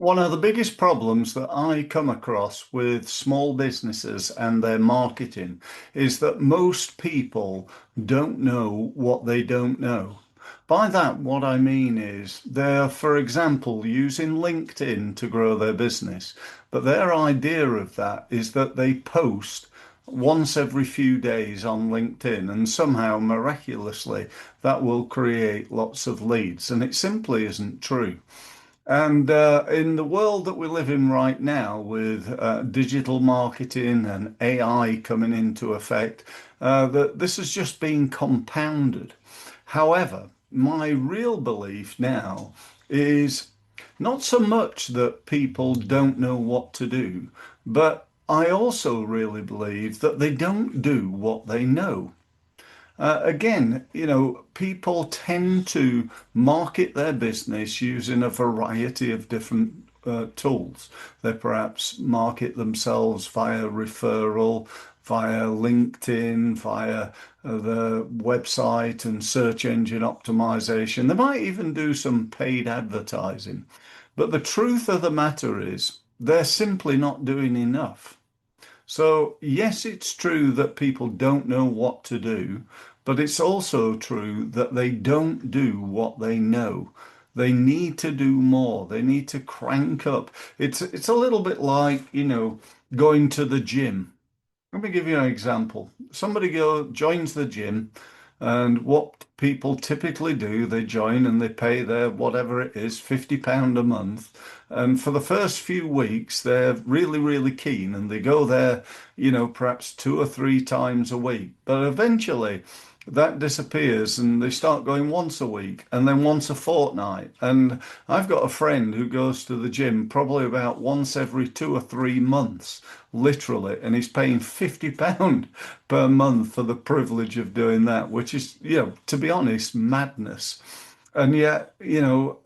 One of the biggest problems that I come across with small businesses and their marketing is that most people don't know what they don't know. By that, what I mean is they're, for example, using LinkedIn to grow their business, but their idea of that is that they post once every few days on LinkedIn, and somehow miraculously that will create lots of leads. And it simply isn't true. And in the world that we live in right now, with digital marketing and AI coming into effect, that this has just been compounded. However, my real belief now is not so much that people don't know what to do, but I also really believe that they don't do what they know. Again, people tend to market their business using a variety of different tools. They perhaps market themselves via referral, via LinkedIn, via the website and search engine optimization. They might even do some paid advertising. But the truth of the matter is, they're simply not doing enough. So, yes, it's true that people don't know what to do, but it's also true that they don't do what they know. They need to do more. They need to crank up. It's a little bit like, going to the gym. Let me give you an example. Somebody joins the gym, and what people typically do, they join and they pay their whatever it is, £50 a month. And for the first few weeks, they're really, really keen and they go there, perhaps 2 or 3 times a week. But eventually, that disappears and they start going once a week and then once a fortnight. And I've got a friend who goes to the gym probably about once every 2 or 3 months, literally, and he's paying £50 per month for the privilege of doing that, which is, to be honest, madness. And yet,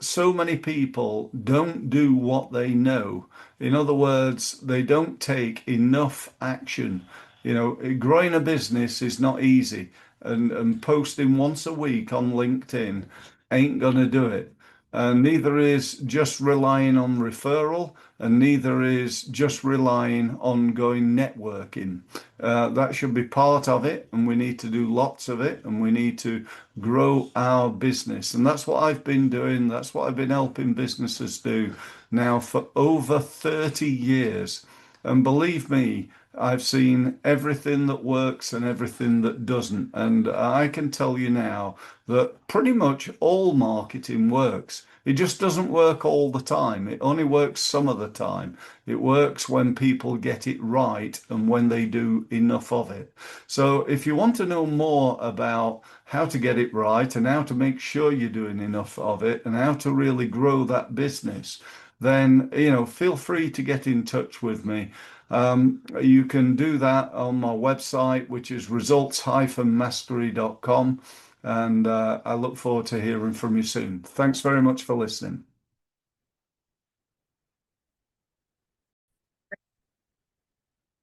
so many people don't do what they know. In other words, they don't take enough action. Growing a business is not easy, and posting once a week on LinkedIn ain't gonna do it. And neither is just relying on referral, and neither is just relying on going networking. That should be part of it, and we need to do lots of it, and we need to grow our business. And that's what I've been doing. That's what I've been helping businesses do now for over 30 years. And believe me, I've seen everything that works and everything that doesn't. And I can tell you now that pretty much all marketing works. It just doesn't work all the time. It only works some of the time. It works when people get it right and when they do enough of it. So if you want to know more about how to get it right and how to make sure you're doing enough of it and how to really grow that business, then, feel free to get in touch with me. You can do that on my website, which is results-mastery.com. And I look forward to hearing from you soon. Thanks very much for listening.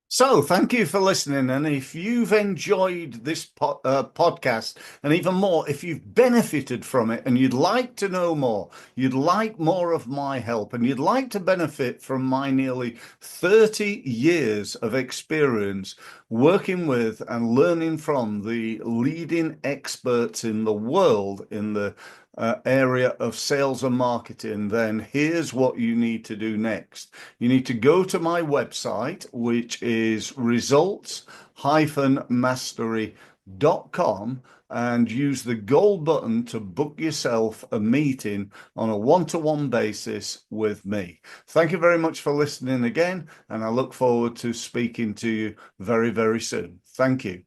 So, thank you for listening. And if you've enjoyed this podcast, and even more, if you've benefited from it and you'd like to know more, you'd like more of my help, and you'd like to benefit from my nearly 30 years of experience working with and learning from the leading experts in the world in the area of sales and marketing, then here's what you need to do next. You need to go to my website, which is results-mastery.com, and use the gold button to book yourself a meeting on a one-to-one basis with me. Thank you very much for listening again, and I look forward to speaking to you very, very soon. Thank you.